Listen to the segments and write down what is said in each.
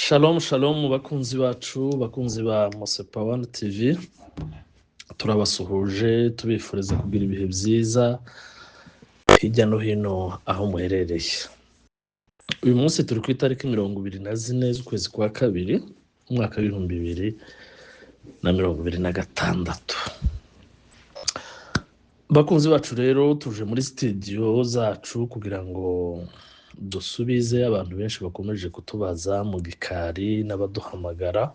Shalom shalom bakunzi bacu bakunzi ba Mosepa One TV, turabasuhuje tubifuriza kugira ibihe byiza hirya no hino aho muherereye. Uyu munsi turi ku itariki 24 z'ukwezi kwa kabiri umwaka w'2026. Bakunzi bacu rero tuje muri studio zacu kugira ngo dusubize abantu benshi bakomeje kutubaza mu gikari n'abaduhamagara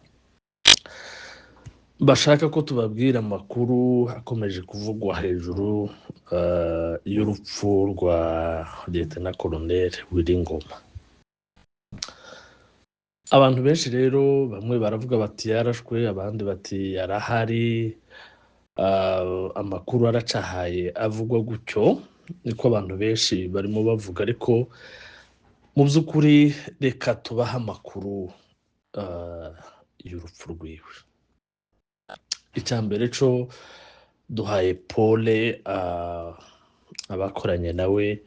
bashaka ko tubabwira amakuru akomeje kuvugwa hejuru y'urupfu rwa Lieutenant Colonel Wiringoma. Abantu benshi rero bamwe baravuga bati yarashwe, abandi bati yarahari, amakuru aracahaye avugwa gutyo, niko abantu benshi barimo bavuga, ariko mu by'ukuri reka tubaha amakuru y'urupfu rwiwe. Icyambere cyo duhaye pole abakoranye nawe,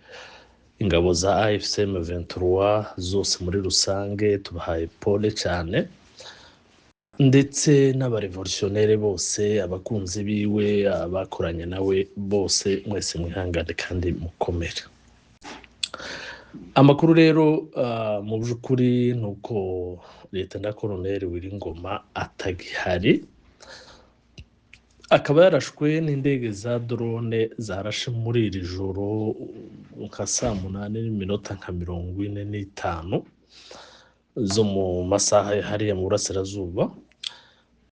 ingabo za AFC M23 zose muri rusange tubahaye pole cyane, ndetse n'abarevolutionnaire bose, abakunzi biwe, abakoranye nawe bose, mwese mwihangane kandi mukomere. Amakuru rero mu by'ukuri nuko Lieutenant Colonel Wiringoma atagihari, akaba yarashwe n'indege za drone zarashe muri iri joro nka 8:45 zo mu masaha hariya mu burasirazuba.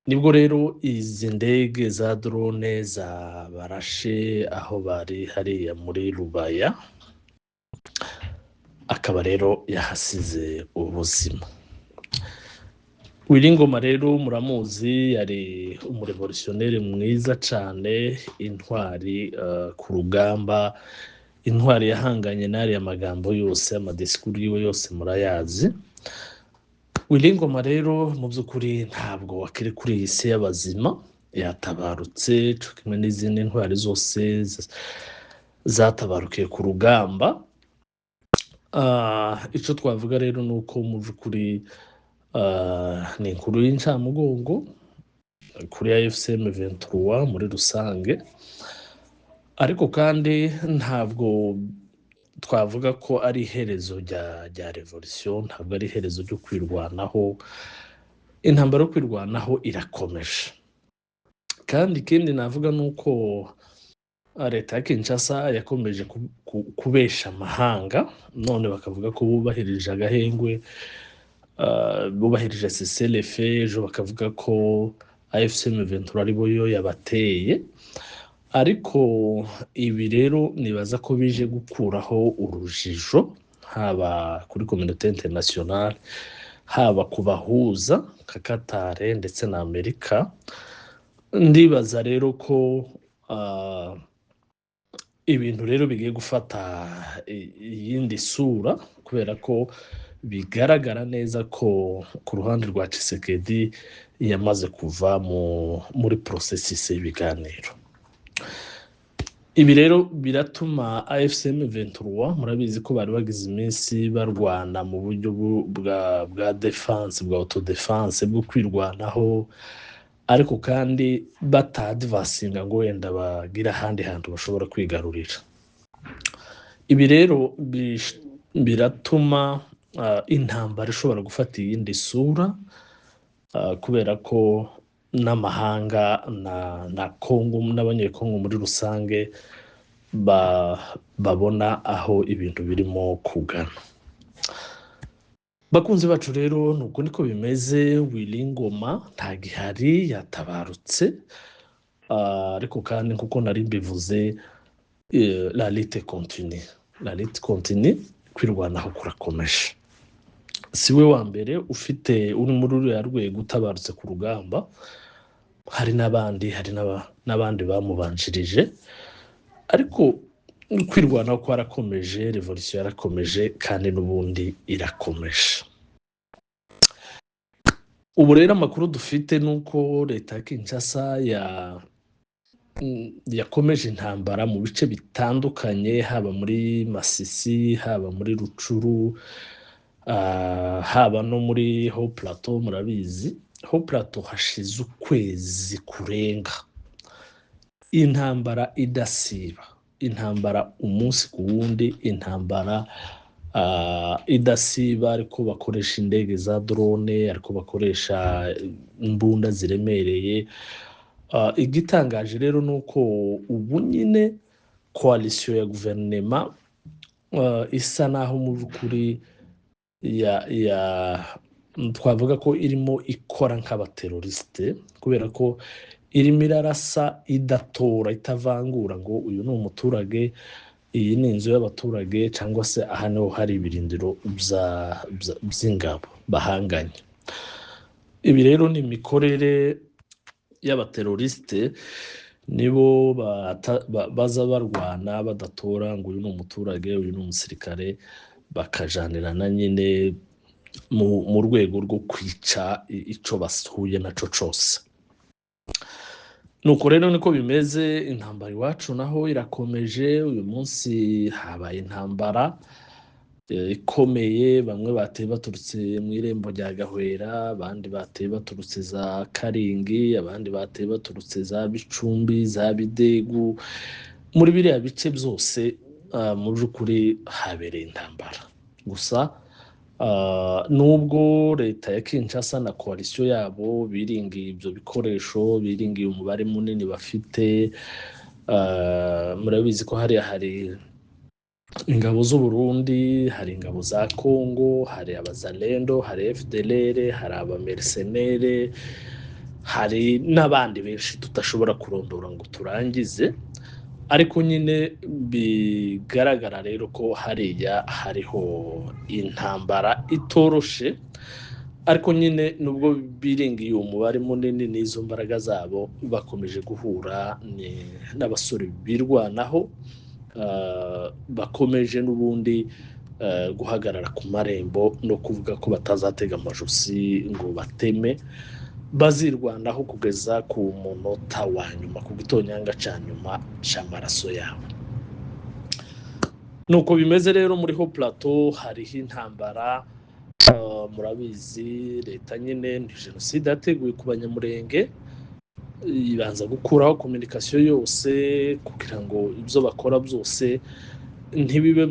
Nibwo rero izi ndege za drone zabarashe aho bari hariya muri Rubaya, akaba rero yahasize ubuzima. Wiringoma rero muramuzi, yari umurevolutionnaire mwiza cyane, intwari ku rugamba, intwari yahanganye n'ari amagambo yose, amadisikuru yiwe yose murayazi. Wiringoma rero mu by'ukuri ntabwo akiri kuri iyi si y'abazima, yatabarutse kimwe n'izindi ntwari zose zatabarukiye ku rugamba. Icyo twavuga rero ni uko mu by'ukuri ni inkuru y'incamugongo kuri AFC M23 muri rusange, ariko kandi ntabwo twavuga ko ari iherezo rya revolution, ntabwo ari iherezo ryo kwirwanaho. Intambara yo kwirwanaho irakomeje, kandi ikindi navuga ni uko leta ya Kinshasa yakomeje kubesha amahanga, none bakavuga ko bubahirije agahengwe, bubahirije cessez-le-feu, ejo bakavuga ko AFC M23 aribo yo yabateye. Ariko ibi rero nibaza ko bije gukuraho urujijo, haba kuri communauté internationale, haba kubahuza nka Qatar ndetse na Amerika. Ndibaza rero ko ibintu rero bigiye gufata iyindi sura, kubera ko bigaragara neza ko ku ruhande rwa Tshisekedi yamaze kuva muri processus y'ibiganiro. Ibi rero biratuma AFC M23, murabizi ko bari bagize iminsi barwana mu buryo bwa defense, bwa autodefense, bwo kwirwanaho, ariko kandi batadvancing ngo wenda bagira ahandi hantu bashobora kwigarurira. Ibi rero biratuma intambara ishobora gufata iyindi sura, kubera ko n'amahanga na Kongo n'abanyekongo muri rusange babona aho ibintu birimo kugana. Bakunzi bacu rero nuko niko bimeze. Wiringoma ntagihari, yatabarutse, ariko kandi nkuko nari mbivuze, la lutte continue, kwirwanaho kurakomeje. Siwe wa mbere uri muri uriya rwego utabarutse ku rugamba, hari n'abandi bamubanjirije, ariko kwirwanaho kwarakomeje, revolution yarakomeje, kandi n'ubundi irakomeje. Ubu rero amakuru dufite nuko leta ya Kinshasa yakomeje intambara mu bice bitandukanye, haba muri Masisi, haba muri Rucuru, haba no muri Haut Plateau murabizi Haut Plateau hashize ukwezi kurenga intambara idasiba, intambara umunsi ku wundi, intambara idasiba, ariko bakoresha indege za drone, ariko bakoresha imbunda ziremereye. Igitangaje rero nuko ubu nyine coalition ya guverinema isa naho mu by'ukuri twavuga ko irimo ikora nk'abateroriste, kubera ko irimo irarasa idatora, itavangura ngo uyu ni umuturage, iyi ni inzu y'abaturage, cyangwa se aha niho hari ibirindiro by'ingabo bahanganye. Ibi rero ni imikorere y'abateroriste, nibo baza barwana badatora ngo uyu ni umuturage, uyu ni umusirikare, bakajanirana nyine mu rwego rwo kwica icyo basuye naco cyose. Nuko rero niko bimeze, intambara iwacu naho irakomeje. Uyu munsi habaye intambara ikomeye, bamwe bateye baturutse mu irembo rya Gahwera, abandi bateye baturutse za Karingi, abandi bateye baturutse za Bicumbi, za Bidegu. Muri biriya bice byose mu by'ukuri habereye intambara. Gusa nubwo leta ya Kinshasa na coalition yabo biringiye ibyo bikoresho, biringiye umubare munini bafite, murabizi ko hari ingabo z'u Burundi, hari ingabo za Congo, hari abazalendo, hari FDLR, hari abamercenaires, hari n'abandi benshi tutashobora kurondora ngo turangize. Ariko nyine bigaragara rero ko hariya hariho intambara itoroshe, ariko nyine nubwo biringiye umubare munini n'izo mbaraga zabo, bakomeje guhura n'abasore birwanaho, bakomeje n'ubundi guhagarara ku marembo no kuvuga ko batazatega amajosi ngo bateme, bazirwanaho kugeza ku munota wa nyuma, ku gitonyanga cya nyuma cy'amaraso yabo. Nuko bimeze rero muri Haut Plateau hariho intambara. Murabizi leta nyine ni jenoside yateguye ku Banyamurenge, ibanza gukuraho communication yose kugira ngo ibyo bakora byose ntibibe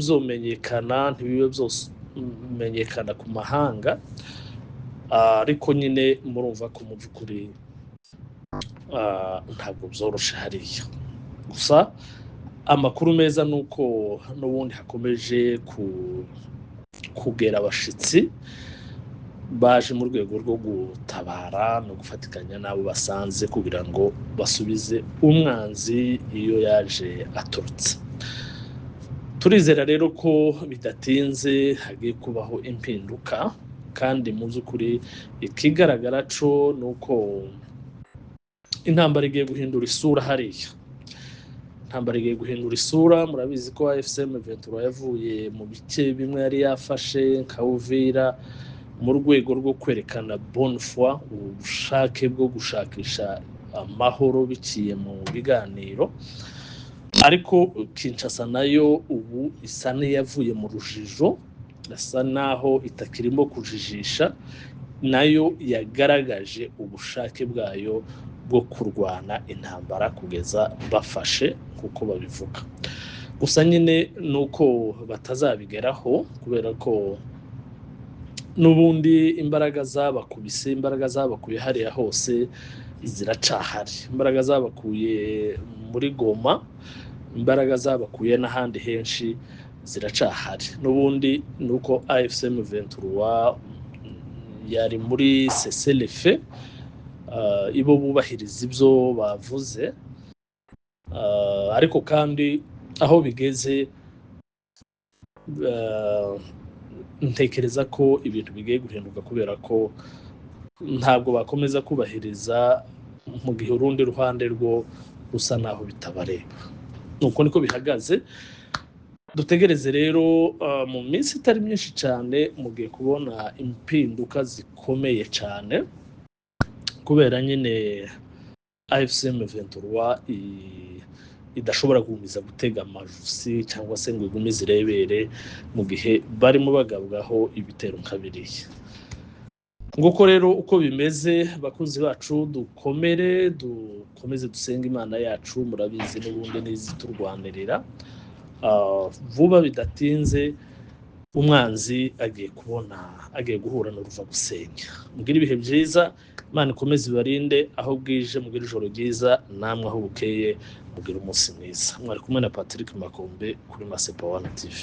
byomenyekana ku mahanga. Ariko nyine murumva ko mu by'ukuri ntabwo byoroshe hariya. Gusa amakuru meza ni uko n'ubundi hakomeje kugera abashitsi baje mu rwego rwo gutabara no gufatikanya n'abo basanze kugira ngo basubize umwanzi iyo yaje aturutse. Turizera rero ko bidatinze hagiye kubaho impinduka, kandi mu by'ukuri ikigaragara cyo ni uko intambara igiye guhindura isura hariya. Intambara igiye guhindura isura. Murabizi ko AFCM 23 yavuye mu bice bimwe yari yafashe nka Uvira mu rwego rwo kwerekana bonne foi, ubushake bwo gushakisha amahoro biciye mu biganiro. Ariko Kinshasa nayo ubu isa n'iyavuye mu rujijo, asa naho itakirimo kujijisha, nayo yagaragaje ubushake bwayo bwo kurwana intambara kugeza bafashe kuko babivuga. Gusa nyine nuko batazabigeraho, kubera ko n'ubundi imbaraga zabakuye hariya hose ziracahari. Imbaraga zabakuye muri Goma, imbaraga zabakuye n'ahandi henshi ziracahari. N'ubundi nuko AFCM 23 yari muri cessez-le-feu, ibo bubahiriza ibyo bavuze, ariko kandi aho bigeze ntekereza ko ibintu bigiye guhinduka, kubera ko ntabwo bakomeza kubahiriza mu gihe urundi ruhande rwo rusa naho bitabareba. Nuko niko bihagaze. Dutegereze rero mu minsi itari myinshi cyane mugiye kubona impinduka zikomeye cyane, kubera nyine AFCM 23 idashobora gumiza gutega amajusi cyangwa se ngo igumize irebere mu gihe barimo bagabwaho ibitero nka biriya. Nguko rero uko bimeze bakunzi bacu, dukomeze dusenga Imana yacu, murabizi n'ubundi n'iziturwanirira. Vuba bidatinze umwanzi agiye guhura n'uruva gusenya. Mugire ibihe byiza, Imana ikomeze ibarinde aho bwije, mugire ijoro ryiza, namwe aho bukeye mugire umunsi mwiza. Mwari kumwe na Patrick Makombe kuri Masepa One TV.